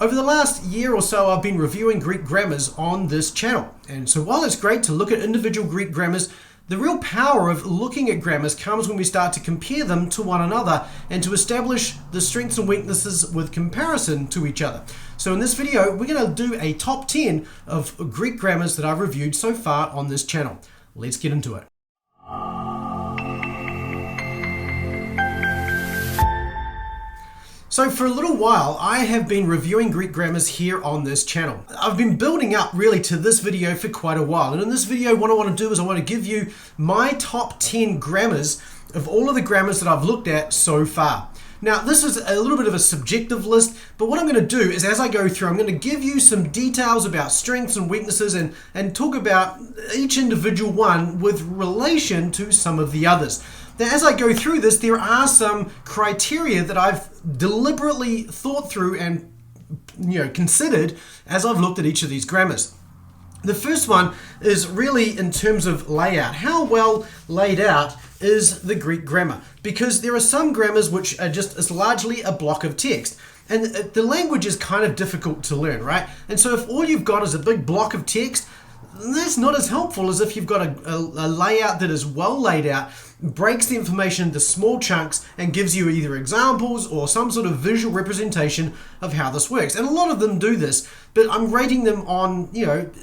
Over the last year or so, I've been reviewing Greek grammars on this channel. And so while it's great to look at individual Greek grammars, the real power of looking at grammars comes when we start to compare them to one another and to establish the strengths and weaknesses with comparison to each other. So in this video, we're going to do a top 10 of Greek grammars that I've reviewed so far on this channel. Let's get into it. So for a little while, I have been reviewing Greek grammars here on this channel. I've been building up really to this video for quite a while. And in this video, what I want to do is I want to give you my top 10 grammars of all of the grammars that I've looked at so far. Now, this is a little bit of a subjective list, but what I'm going to do is as I go through, I'm going to give you some details about strengths and weaknesses and talk about each individual one with relation to some of the others. Now, as I go through this, there are some criteria that I've deliberately thought through and considered as I've looked at each of these grammars. The first one is really in terms of layout. How well laid out is the Greek grammar? Because there are some grammars which are it's largely a block of text. And the language is kind of difficult to learn, right? And so if all you've got is a big block of text, that's not as helpful as if you've got a layout that is well laid out, breaks the information into small chunks and gives you either examples or some sort of visual representation of how this works. And a lot of them do this, but I'm rating them on,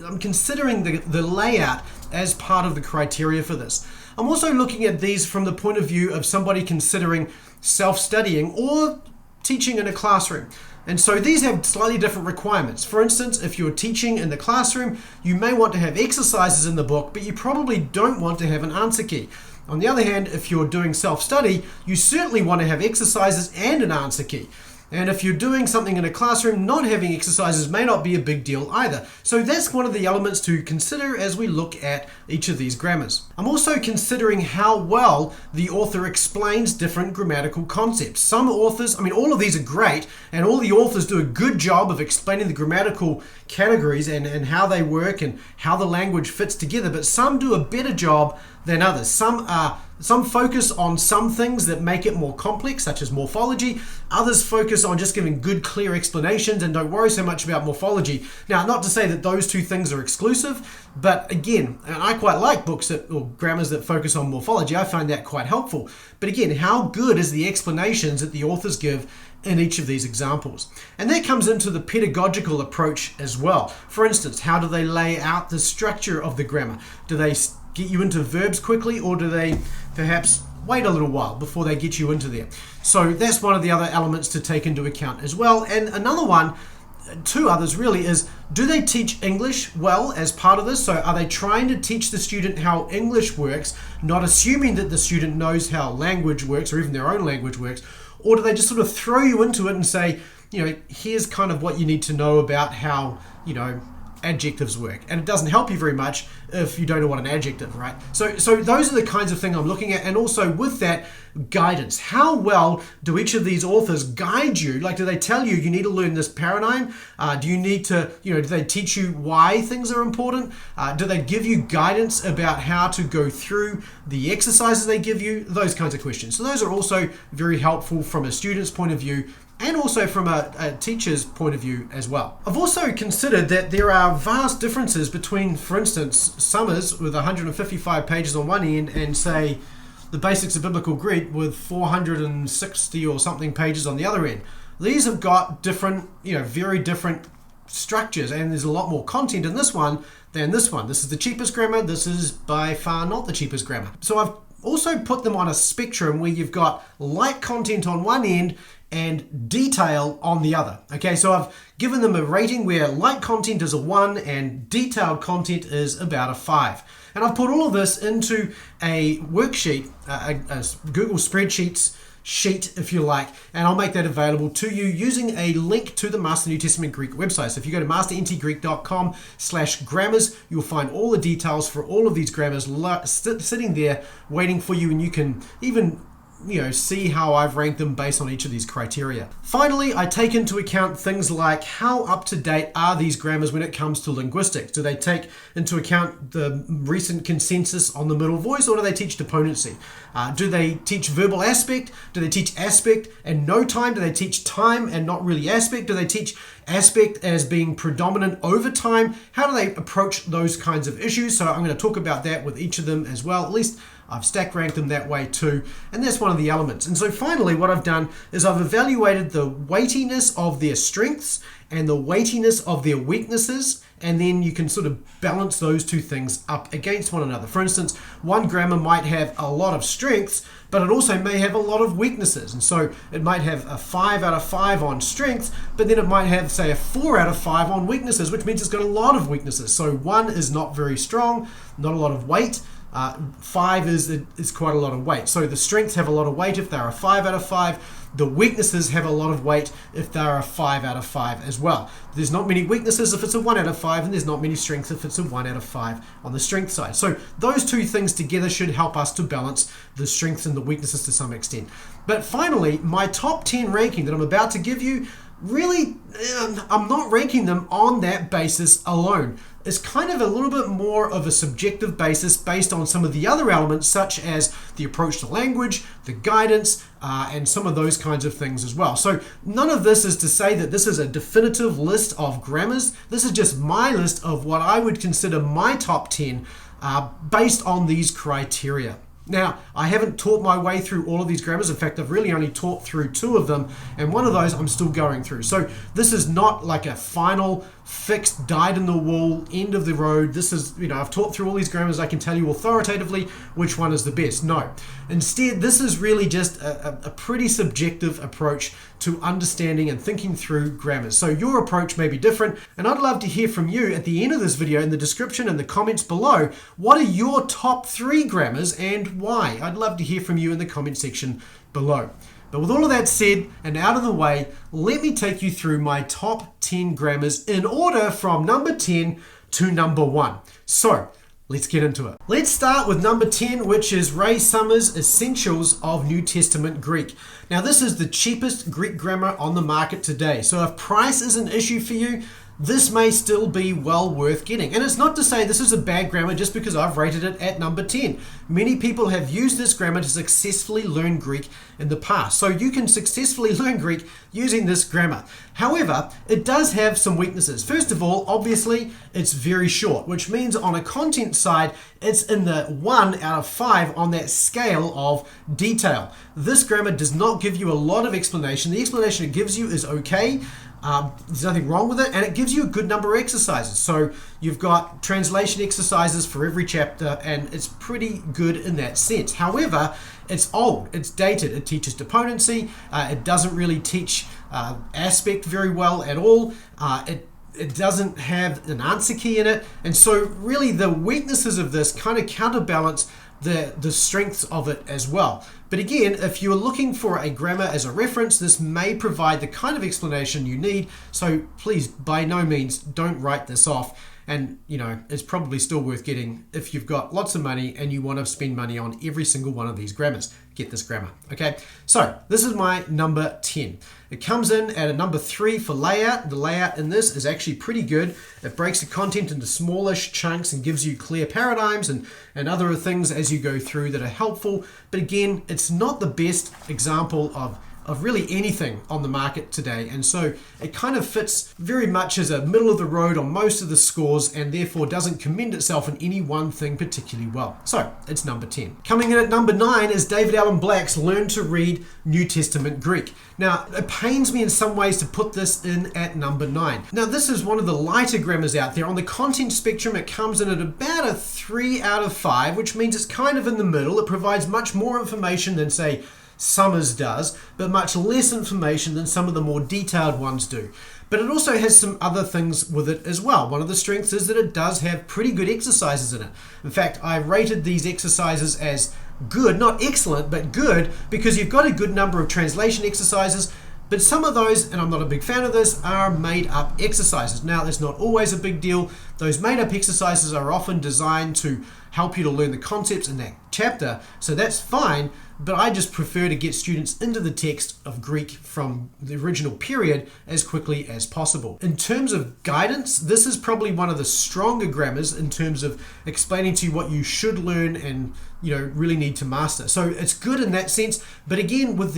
I'm considering the layout as part of the criteria for this. I'm also looking at these from the point of view of somebody considering self-studying or teaching in a classroom. And so these have slightly different requirements. For instance, if you're teaching in the classroom, you may want to have exercises in the book, but you probably don't want to have an answer key. On the other hand, if you're doing self-study, you certainly want to have exercises and an answer key. And if you're doing something in a classroom, not having exercises may not be a big deal either. So that's one of the elements to consider as we look at each of these grammars. I'm also considering how well the author explains different grammatical concepts. Some authors, all of these are great, and all the authors do a good job of explaining the grammatical categories and how they work and how the language fits together, but some do a better job than others. Some focus on some things that make it more complex, such as morphology. Others focus on just giving good, clear explanations and don't worry so much about morphology. Now, not to say that those two things are exclusive, but again, and I quite like books or grammars that focus on morphology. I find that quite helpful. But again, how good is the explanations that the authors give in each of these examples? And that comes into the pedagogical approach as well. For instance, how do they lay out the structure of the grammar? Do they get you into verbs quickly, or do they perhaps wait a little while before they get you into there? So that's one of the other elements to take into account as well. And another one, two others really, is do they teach English well as part of this? So are they trying to teach the student how English works, not assuming that the student knows how language works or even their own language works? Or do they just sort of throw you into it and say, here's kind of what you need to know about how, adjectives work? And it doesn't help you very much if you don't know what an adjective, right? So those are the kinds of things I'm looking at. And also with that, guidance. How well do each of these authors guide you? Like, do they tell you need to learn this paradigm? Do you need to, do they teach you why things are important? Do they give you guidance about how to go through the exercises they give you? Those kinds of questions. So those are also very helpful from a student's point of view and also from a teacher's point of view as well. I've also considered that there are vast differences between, for instance, Summers with 155 pages on one end and, say, the Basics of Biblical Greek with 460 or something pages on the other end. These have got different, very different structures, and there's a lot more content in this one than this one. This is the cheapest grammar. This is by far not the cheapest grammar. So I've also put them on a spectrum where you've got light content on one end and detail on the other. Okay, so I've given them a rating where light content is a 1 and detailed content is about a 5. And I've put all of this into a worksheet, a Google Spreadsheets sheet, if you like, and I'll make that available to you using a link to the Master New Testament Greek website. So if you go to masterntgreek.com/grammars, you'll find all the details for all of these grammars sitting there waiting for you, and you can even see how I've ranked them based on each of these criteria. Finally, I take into account things like how up to date are these grammars when it comes to linguistics. Do they take into account the recent consensus on the middle voice, or do they teach deponency? Do they teach verbal aspect? Do they teach aspect and no time? Do they teach time and not really aspect? Do they teach aspect as being predominant over time? How do they approach those kinds of issues? So I'm going to talk about that with each of them as well. At least I've stack ranked them that way too, and that's one of the elements. And so finally, what I've done is I've evaluated the weightiness of their strengths and the weightiness of their weaknesses, and then you can sort of balance those two things up against one another. For instance, one grammar might have a lot of strengths, but it also may have a lot of weaknesses. And so it might have a 5 out of 5 on strengths, but then it might have, say, a 4 out of 5 on weaknesses, which means it's got a lot of weaknesses. So 1 is not very strong, not a lot of weight. 5 is quite a lot of weight. So the strengths have a lot of weight if they're a 5 out of 5. The weaknesses have a lot of weight if they're a 5 out of 5 as well. There's not many weaknesses if it's a 1 out of 5, and there's not many strengths if it's a 1 out of 5 on the strength side. So those two things together should help us to balance the strengths and the weaknesses to some extent. But finally, my top 10 ranking that I'm about to give you, really, I'm not ranking them on that basis alone. It's kind of a little bit more of a subjective basis based on some of the other elements, such as the approach to language, the guidance, and some of those kinds of things as well. So none of this is to say that this is a definitive list of grammars. This is just my list of what I would consider my top 10 based on these criteria. Now, I haven't taught my way through all of these grammars. In fact, I've really only taught through 2 of them, and one of those I'm still going through. So this is not like a final, fixed, dyed-in-the-wool, end of the road. This is, I've taught through all these grammars. I can tell you authoritatively which one is the best. No. Instead, this is really just a pretty subjective approach to understanding and thinking through grammars. So your approach may be different, and I'd love to hear from you at the end of this video in the description and the comments below. What are your top 3 grammars and why? I'd love to hear from you in the comment section below. But with all of that said and out of the way, let me take you through my top 10 grammars in order from number 10 to number 1. So let's get into it. Let's start with number 10, which is Ray Summers' Essentials of New Testament Greek. Now, this is the cheapest Greek grammar on the market today. So if price is an issue for you, this may still be well worth getting. And it's not to say this is a bad grammar just because I've rated it at number 10. Many people have used this grammar to successfully learn Greek in the past. So you can successfully learn Greek using this grammar. However, it does have some weaknesses. First of all, obviously, it's very short, which means on a content side, it's in the 1 out of 5 on that scale of detail. This grammar does not give you a lot of explanation. The explanation it gives you is okay. There's nothing wrong with it, and it gives you a good number of exercises. So you've got translation exercises for every chapter, and it's pretty good in that sense. However, it's old, it's dated, it teaches deponency, it doesn't really teach aspect very well at all. It doesn't have an answer key in it, and so really the weaknesses of this kind of counterbalance the strengths of it as well. But again, if you're looking for a grammar as a reference, this may provide the kind of explanation you need. So please, by no means, don't write this off. And, it's probably still worth getting if you've got lots of money and you want to spend money on every single one of these grammars. Get this grammar, okay? So this is my number 10. It comes in at a number 3 for layout. The layout in this is actually pretty good. It breaks the content into smallish chunks and gives you clear paradigms and other things as you go through that are helpful. But again, it's not the best example of really anything on the market today, and so it kind of fits very much as a middle of the road on most of the scores, and therefore doesn't commend itself in any one thing particularly well. So it's number 10. Coming in at number 9 is David Allen Black's Learn to Read New Testament Greek. Now, it pains me in some ways to put this in at number 9. Now, this is one of the lighter grammars out there. On the content spectrum, it comes in at about a 3 out of 5, which means it's kind of in the middle. It provides much more information than, say, Summers does, but much less information than some of the more detailed ones do. But it also has some other things with it as well. One of the strengths is that it does have pretty good exercises in it. In fact, I rated these exercises as good, not excellent, but good, because you've got a good number of translation exercises, but some of those, and I'm not a big fan of this, are made up exercises. Now, that's not always a big deal. Those made up exercises are often designed to help you to learn the concepts in that chapter, so that's fine. but I just prefer to get students into the text of Greek from the original period as quickly as possible. In terms of guidance, this is probably one of the stronger grammars in terms of explaining to you what you should learn and really need to master. So it's good in that sense, but again, with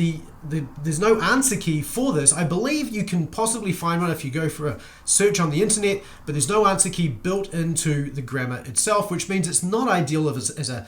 there's no answer key for this. I believe you can possibly find one if you go for a search on the internet, but there's no answer key built into the grammar itself, which means it's not ideal as a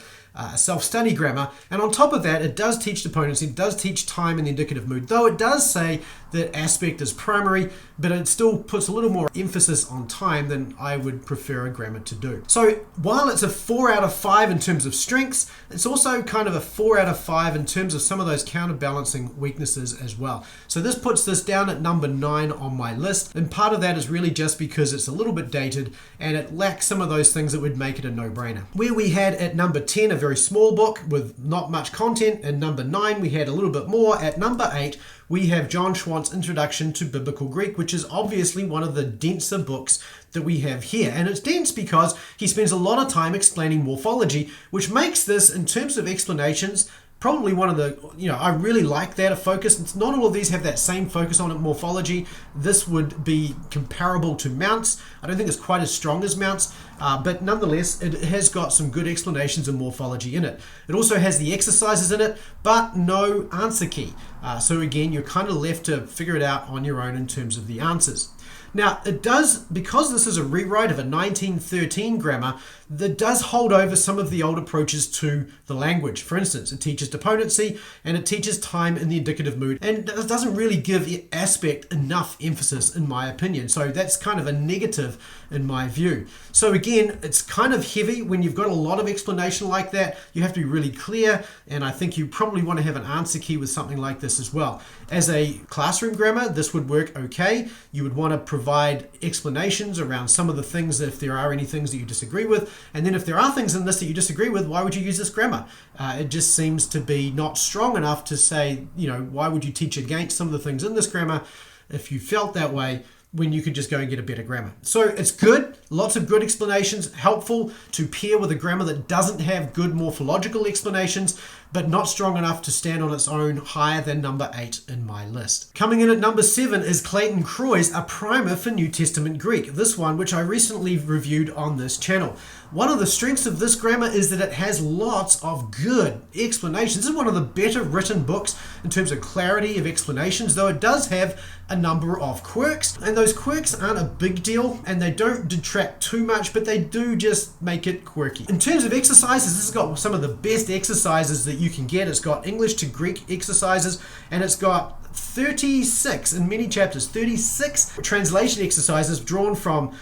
self-study grammar. And on top of that, it does teach deponents, it does teach time in the indicative mood, though it does say that aspect is primary, but it still puts a little more emphasis on time than I would prefer a grammar to do. So while it's a 4 out of 5 in terms of strengths, it's also kind of a 4 out of 5 in terms of some of those counterbalancing weaknesses as well. So this puts this down at number 9 on my list, and part of that is really just because it's a little bit dated and it lacks some of those things that would make it a no-brainer. Where we had at number 10 a very small book with not much content, and number 9 we had a little bit more. At number 8 we have John Schwandt's Introduction to Biblical Greek, which is obviously one of the denser books that we have here. And it's dense because he spends a lot of time explaining morphology, which makes this, in terms of explanations, probably one of the, I really like that, a focus. It's not all of these have that same focus on morphology. This would be comparable to Mounts. I don't think it's quite as strong as Mounts, but nonetheless, it has got some good explanations of morphology in it. It also has the exercises in it, but no answer key. So again, you're kind of left to figure it out on your own in terms of the answers. Now, it does, because this is a rewrite of a 1913 grammar, that does hold over some of the old approaches to the language. For instance, it teaches deponency and it teaches time in the indicative mood, and it doesn't really give aspect enough emphasis, in my opinion. So that's kind of a negative in my view. So again, it's kind of heavy when you've got a lot of explanation like that. You have to be really clear, and I think you probably want to have an answer key with something like this as well. As a classroom grammar, this would work okay. You would want to provide explanations around some of the things, if there are any things that you disagree with. And then if there are things in this that you disagree with, why would you use this grammar? It just seems to be not strong enough to say, why would you teach against some of the things in this grammar if you felt that way, when you could just go and get a better grammar. So it's good, lots of good explanations, helpful to pair with a grammar that doesn't have good morphological explanations, but not strong enough to stand on its own, higher than number 8 in my list. Coming in at number 7 is Clayton Croy's A Primer for New Testament Greek. This one, which I recently reviewed on this channel. One of the strengths of this grammar is that it has lots of good explanations. This is one of the better written books in terms of clarity of explanations, though it does have a number of quirks, and those quirks aren't a big deal and they don't detract too much, but they do just make it quirky. In terms of exercises, this has got some of the best exercises that you can get. It's got English to Greek exercises, and it's got 36 in many chapters, 36 translation exercises drawn from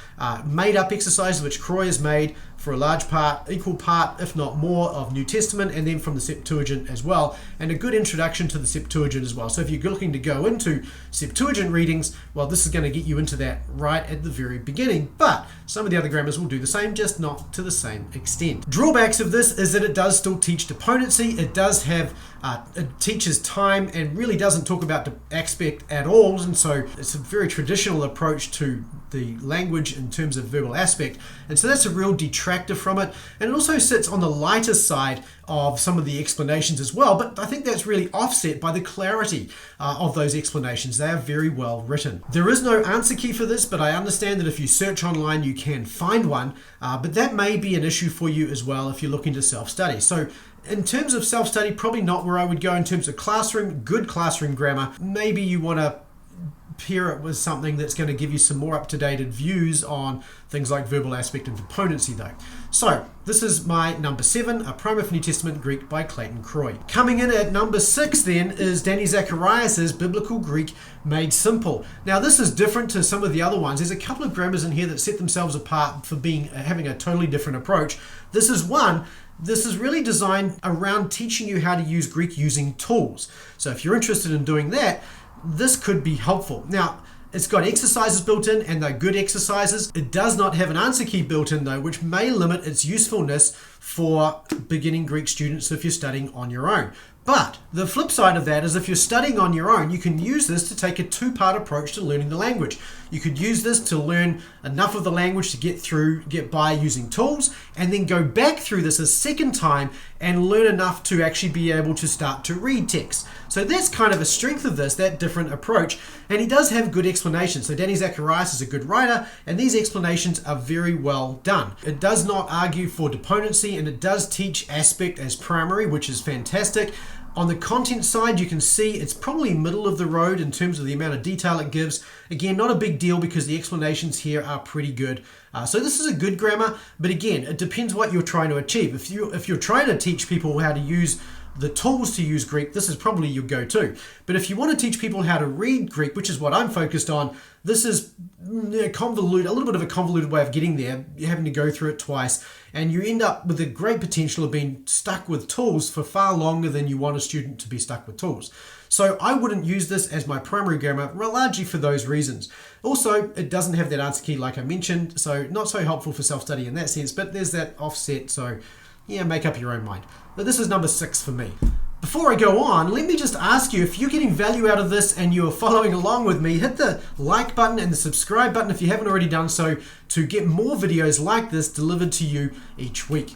made-up exercises which Croy has made for a large part, equal part, if not more, of New Testament, and then from the Septuagint as well, and a good introduction to the Septuagint as well. So if you're looking to go into Septuagint readings, well, this is going to get you into that right at the very beginning, but some of the other grammars will do the same, just not to the same extent. Drawbacks of this is that it does still teach deponency. It does have, it teaches time and really doesn't talk about the aspect at all, and so it's a very traditional approach to the language in terms of verbal aspect, and so that's a real detractor from it. And it also sits on the lighter side of some of the explanations as well, but I think that's really offset by the clarity of those explanations. They are very well written. There is no answer key for this, but I understand that if you search online you can find one, but that may be an issue for you as well if you're looking to self-study. So in terms of self-study, probably not where I would go. In terms of classroom, good classroom grammar, maybe you want to pair it with something that's going to give you some more up-to-date views on things like verbal aspect and deponency though. So this is my number 7, A Primer for New Testament Greek by Clayton Croy. Coming in at number 6 then is Danny Zacharias' Biblical Greek Made Simple. Now this is different to some of the other ones. There's a couple of grammars in here that set themselves apart for having a totally different approach. This is one. This is really designed around teaching you how to use Greek using tools. So if you're interested in doing that, this could be helpful. Now, it's got exercises built in, and they're good exercises. It does not have an answer key built in though, which may limit its usefulness for beginning Greek students if you're studying on your own. But the flip side of that is if you're studying on your own, you can use this to take a two-part approach to learning the language. You could use this to learn enough of the language to get by using tools, and then go back through this a second time and learn enough to actually be able to start to read text. So that's kind of a strength of this, that different approach. And he does have good explanations. So Danny Zacharias is a good writer, and these explanations are very well done. It does not argue for deponency, and it does teach aspect as primary, which is fantastic. On the content side, you can see it's probably middle of the road in terms of the amount of detail it gives. Again, not a big deal because the explanations here are pretty good. So this is a good grammar, but again, it depends what you're trying to achieve. If you're trying to teach people how to use the tools to use Greek, this is probably your go-to. But if you want to teach people how to read Greek, which is what I'm focused on, this is a little bit of a convoluted way of getting there. You're having to go through it twice, and you end up with a great potential of being stuck with tools for far longer than you want a student to be stuck with tools. So I wouldn't use this as my primary grammar, largely for those reasons. Also, it doesn't have that answer key like I mentioned, so not so helpful for self-study in that sense, but there's that offset, so yeah, make up your own mind. But this is number 6 for me. Before I go on, let me just ask you, if you're getting value out of this and you're following along with me, hit the like button and the subscribe button if you haven't already done so to get more videos like this delivered to you each week.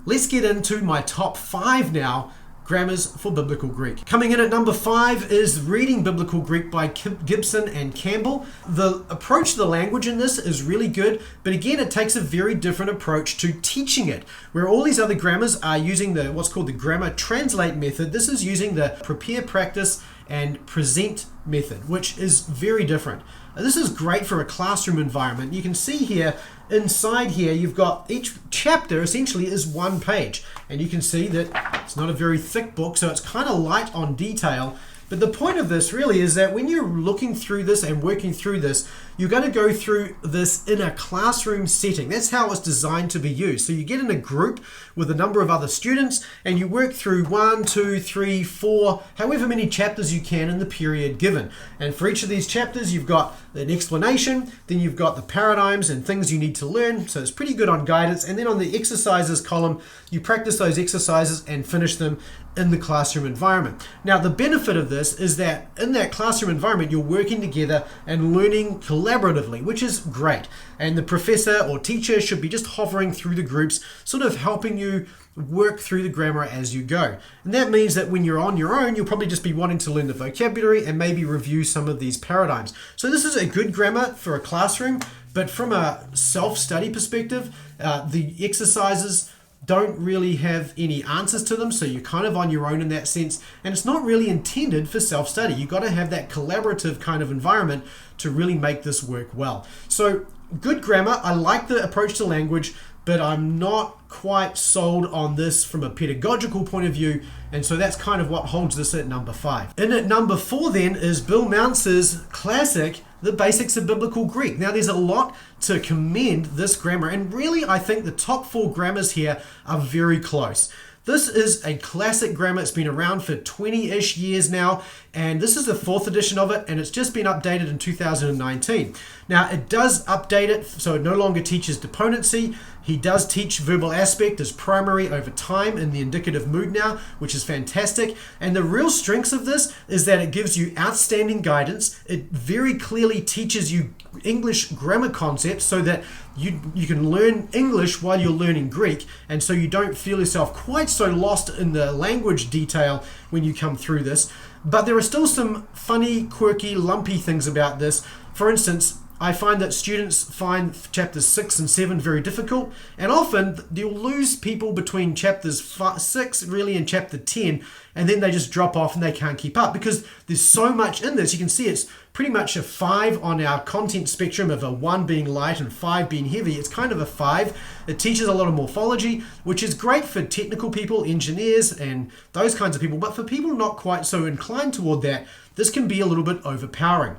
Let's get into my top 5 now. Grammars for Biblical Greek. Coming in at number 5 is Reading Biblical Greek by Gibson and Campbell. The approach to the language in this is really good, but again, it takes a very different approach to teaching it. Where all these other grammars are using what's called the grammar translate method, this is using the prepare, practice, and present method, which is very different. This is great for a classroom environment. You can see here, inside here, you've got each chapter essentially is one page. And you can see that it's not a very thick book, so it's kind of light on detail. But the point of this really is that when you're looking through this and working through this, you're going to go through this in a classroom setting. That's how it's designed to be used. So you get in a group with a number of other students and you work through 1, 2, 3, 4, however many chapters you can in the period given. And for each of these chapters, you've got an explanation, then you've got the paradigms and things you need to learn. So it's pretty good on guidance. And then on the exercises column, you practice those exercises and finish them in the classroom environment. Now, the benefit of this is that in that classroom environment, you're working together and learning collaboratively, which is great. And the professor or teacher should be just hovering through the groups, sort of helping you work through the grammar as you go. And that means that when you're on your own, you'll probably just be wanting to learn the vocabulary and maybe review some of these paradigms. So this is a good grammar for a classroom, but from a self-study perspective, the exercises don't really have any answers to them, so you're kind of on your own in that sense, and it's not really intended for self-study. You've got to have that collaborative kind of environment to really make this work well. So good grammar. I like the approach to language, but I'm not quite sold on this from a pedagogical point of view, and so that's kind of what holds this at number 5. In at number 4 then is Bill Mounce's classic, The Basics of Biblical Greek. Now there's a lot to commend this grammar, and really I think the top 4 grammars here are very close. This is a classic grammar. It's been around for 20-ish years now, and this is the 4th edition of it, and it's just been updated in 2019. Now, it does update it, so it no longer teaches deponency. He does teach verbal aspect as primary over time in the indicative mood now, which is fantastic. And the real strengths of this is that it gives you outstanding guidance. It very clearly teaches you English grammar concepts so that you can learn English while you're learning Greek, and so you don't feel yourself quite so lost in the language detail when you come through this. But there are still some funny, quirky, lumpy things about this. For instance, I find that students find chapters 6 and 7 very difficult, and often you'll lose people between chapters 6 really and chapter 10, and then they just drop off and they can't keep up because there's so much in this. You can see it's pretty much a 5 on our content spectrum of a 1 being light and 5 being heavy. It's kind of a 5. It teaches a lot of morphology, which is great for technical people, engineers, and those kinds of people, but for people not quite so inclined toward that, this can be a little bit overpowering.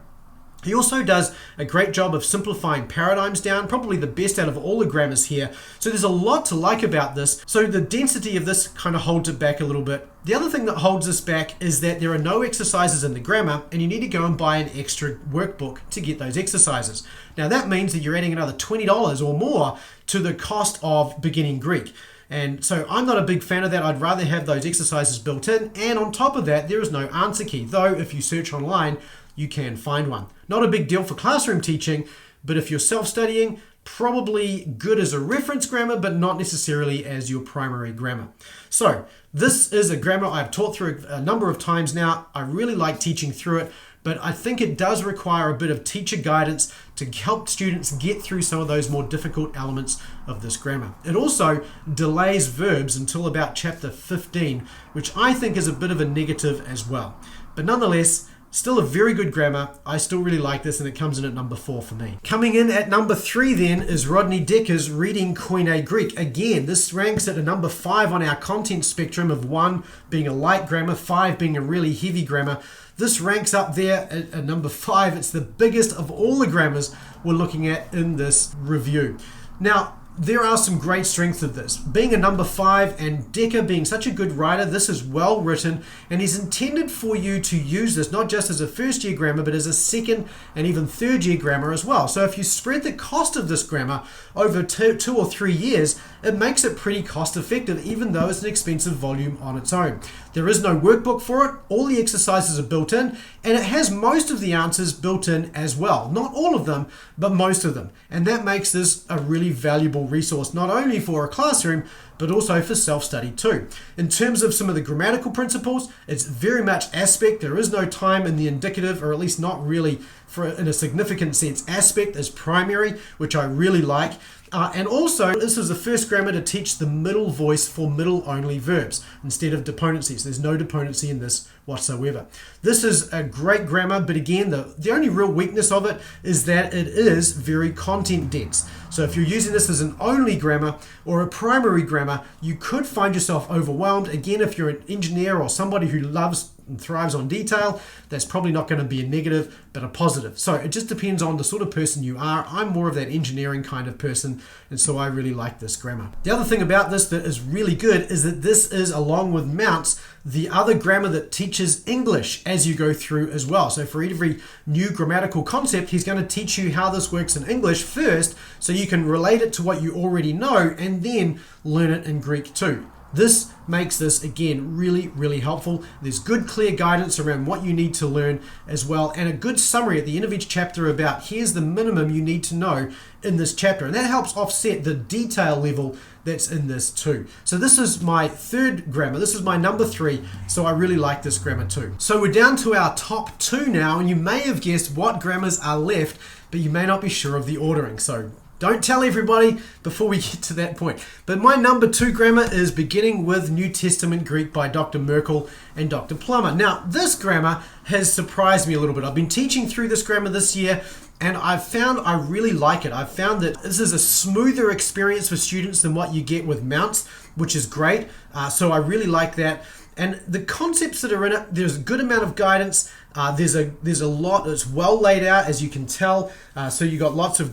He also does a great job of simplifying paradigms down, probably the best out of all the grammars here. So there's a lot to like about this. So the density of this kind of holds it back a little bit. The other thing that holds this back is that there are no exercises in the grammar, and you need to go and buy an extra workbook to get those exercises. Now that means that you're adding another $20 or more to the cost of beginning Greek. And so I'm not a big fan of that. I'd rather have those exercises built in. And on top of that, there is no answer key, though if you search online, you can find one. Not a big deal for classroom teaching, but if you're self-studying, probably good as a reference grammar, but not necessarily as your primary grammar. So this is a grammar I've taught through a number of times now. I really like teaching through it, but I think it does require a bit of teacher guidance to help students get through some of those more difficult elements of this grammar. It also delays verbs until about chapter 15, which I think is a bit of a negative as well. But nonetheless, still a very good grammar. I still really like this, and it comes in at number 4 for me. Coming in at number 3 then is Rodney Decker's Reading Koine Greek. Again, this ranks at a number 5 on our content spectrum of 1 being a light grammar, 5 being a really heavy grammar. This ranks up there at number 5. It's the biggest of all the grammars we're looking at in this review. Now, there are some great strengths of this. Being a number 5 and Decker being such a good writer, this is well written and is intended for you to use this not just as a first year grammar, but as a second and even third year grammar as well. So if you spread the cost of this grammar over 2 or 3 years, it makes it pretty cost effective, even though it's an expensive volume on its own. There is no workbook for it. All the exercises are built in, and it has most of the answers built in as well. Not all of them, but most of them. And that makes this a really valuable resource, not only for a classroom, but also for self-study too. In terms of some of the grammatical principles, it's very much aspect. There is no time in the indicative, or at least not really in a significant sense. Aspect is primary, which I really like. And also, this is the first grammar to teach the middle voice for middle-only verbs instead of deponencies. There's no deponency in this whatsoever. This is a great grammar, but again, the only real weakness of it is that it is very content dense. So if you're using this as an only grammar or a primary grammar, you could find yourself overwhelmed. Again, if you're an engineer or somebody who loves and thrives on detail, that's probably not going to be a negative, but a positive. So it just depends on the sort of person you are. I'm more of that engineering kind of person, and so I really like this grammar. The other thing about this that is really good is that this is, along with Mounts, the other grammar that teaches English as you go through as well. So for every new grammatical concept, he's going to teach you how this works in English first, so you can relate it to what you already know and then learn it in Greek too. This makes this, again, really, really helpful. There's good, clear guidance around what you need to learn as well, and a good summary at the end of each chapter about here's the minimum you need to know in this chapter. And that helps offset the detail level that's in this too. So this is my third grammar. This is my number 3, so I really like this grammar too. So we're down to our top 2 now, and you may have guessed what grammars are left, but you may not be sure of the ordering. So don't tell everybody before we get to that point. But my number 2 grammar is Beginning with New Testament Greek by Dr. Merkel and Dr. Plummer. Now, this grammar has surprised me a little bit. I've been teaching through this grammar this year, and I've found I really like it. I've found that this is a smoother experience for students than what you get with Mounts, which is great. So I really like that. And the concepts that are in it, there's a good amount of guidance. There's a lot that's well laid out, as you can tell. So you got lots of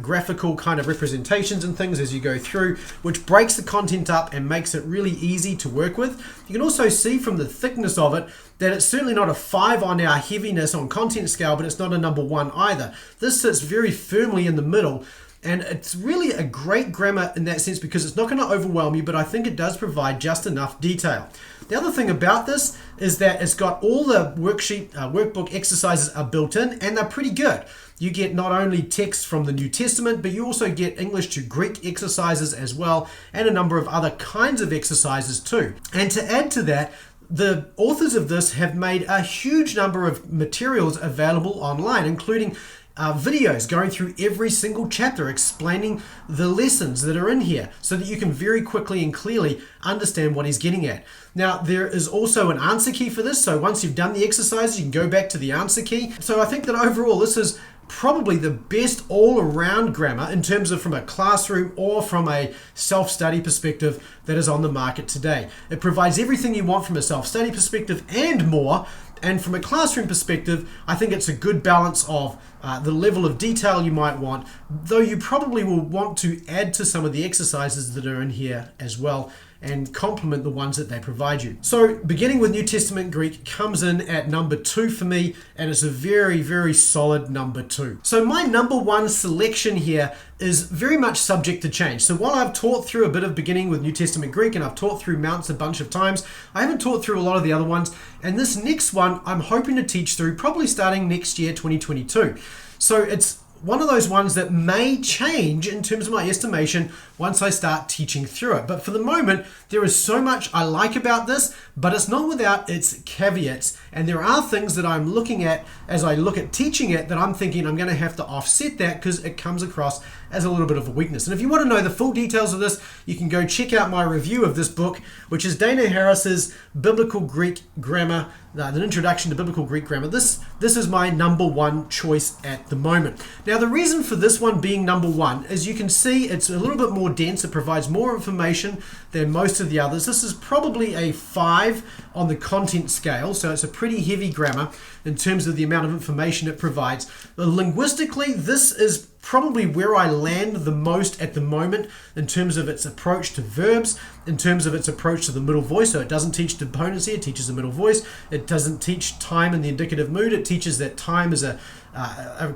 graphical kind of representations and things as you go through, which breaks the content up and makes it really easy to work with. You can also see from the thickness of it that it's certainly not a 5 on our heaviness on content scale, but it's not a number 1 either. This sits very firmly in the middle. And it's really a great grammar in that sense because it's not going to overwhelm you, but I think it does provide just enough detail. The other thing about this is that it's got all the workbook exercises are built in, and they're pretty good. You get not only text from the New Testament, but you also get English to Greek exercises as well, and a number of other kinds of exercises too. And to add to that, the authors of this have made a huge number of materials available online, including videos going through every single chapter explaining the lessons that are in here so that you can very quickly and clearly understand what he's getting at. Now, there is also an answer key for this, so once you've done the exercises, you can go back to the answer key. So I think that overall this is probably the best all-around grammar in terms of from a classroom or from a self-study perspective that is on the market today. It provides everything you want from a self-study perspective and more. And from a classroom perspective, I think it's a good balance of the level of detail you might want, though you probably will want to add to some of the exercises that are in here as well. and complement the ones that they provide you. So beginning with New Testament Greek comes in at number 2 for me, and it's a very, very solid number 2. So my number 1 selection here is very much subject to change. So while I've taught through a bit of beginning with New Testament Greek, and I've taught through Mounts a bunch of times, I haven't taught through a lot of the other ones, and this next one I'm hoping to teach through probably starting next year, 2022. So it's one of those ones that may change in terms of my estimation once I start teaching through it. But for the moment, there is so much I like about this, but it's not without its caveats. And there are things that I'm looking at as I look at teaching it that I'm thinking I'm going to have to offset that because it comes across as a little bit of a weakness. And if you want to know the full details of this, you can go check out my review of this book, which is Dana Harris's Biblical Greek Grammar, an Introduction to Biblical Greek Grammar. This is my number 1 choice at the moment. Now, the reason for this one being number 1 is you can see it's a little bit more dense. It provides more information than most of the others. This is probably a 5 on the content scale, so it's a pretty heavy grammar in terms of the amount of information it provides. Linguistically, this is probably where I land the most at the moment in terms of its approach to verbs, in terms of its approach to the middle voice. So it doesn't teach deponency, it teaches the middle voice. It doesn't teach time in the indicative mood. It teaches that time is a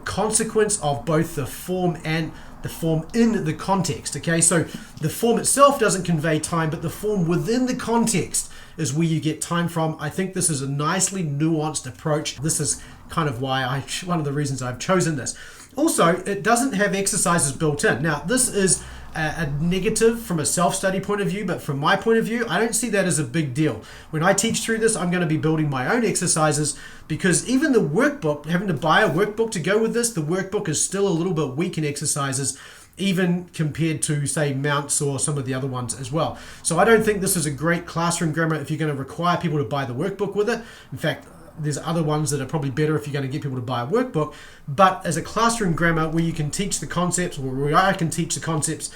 consequence of both the form and the form in the context. Okay, so the form itself doesn't convey time, but the form within the context is where you get time from. I think this is a nicely nuanced approach. This is kind of why one of the reasons I've chosen this. Also, it doesn't have exercises built in. Now, this is a negative from a self-study point of view, but from my point of view, I don't see that as a big deal. When I teach through this, I'm going to be building my own exercises because even the workbook, having to buy a workbook to go with this, the workbook is still a little bit weak in exercises, even compared to, say, Mounts or some of the other ones as well. So I don't think this is a great classroom grammar if you're going to require people to buy the workbook with it. In fact, there's other ones that are probably better if you're going to get people to buy a workbook. But as a classroom grammar where you can teach the concepts, or where I can teach the concepts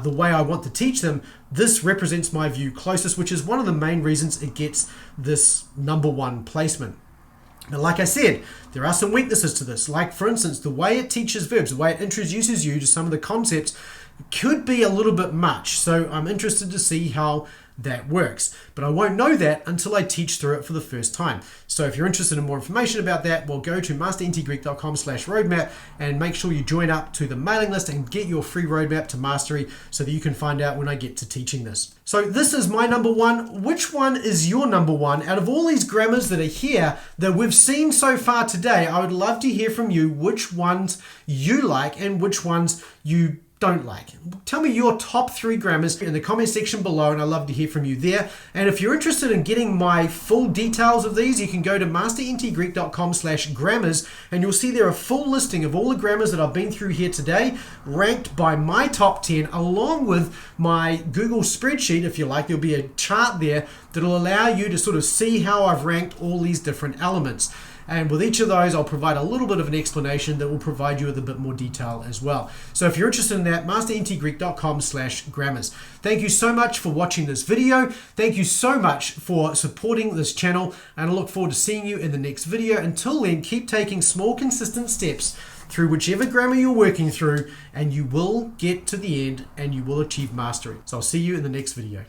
the way I want to teach them, this represents my view closest, which is one of the main reasons it gets this number 1 placement. Now, like I said, there are some weaknesses to this. Like, for instance, the way it teaches verbs, the way it introduces you to some of the concepts could be a little bit much. So I'm interested to see how that works. But I won't know that until I teach through it for the first time. So if you're interested in more information about that, well, go to masterntgreek.com/roadmap and make sure you join up to the mailing list and get your free roadmap to mastery so that you can find out when I get to teaching this. So this is my number 1. Which one is your number 1? Out of all these grammars that are here that we've seen so far today, I would love to hear from you which ones you like and which ones you don't like. Tell me your top 3 grammars in the comment section below, and I'd love to hear from you there. And if you're interested in getting my full details of these, you can go to masterntgreek.com/grammars, and you'll see there a full listing of all the grammars that I've been through here today, ranked by my top 10, along with my Google spreadsheet. If you like, there'll be a chart there that'll allow you to sort of see how I've ranked all these different elements. And with each of those, I'll provide a little bit of an explanation that will provide you with a bit more detail as well. So if you're interested in that, masterntgreek.com/grammars. Thank you so much for watching this video. Thank you so much for supporting this channel, and I look forward to seeing you in the next video. Until then, keep taking small, consistent steps through whichever grammar you're working through, and you will get to the end and you will achieve mastery. So I'll see you in the next video.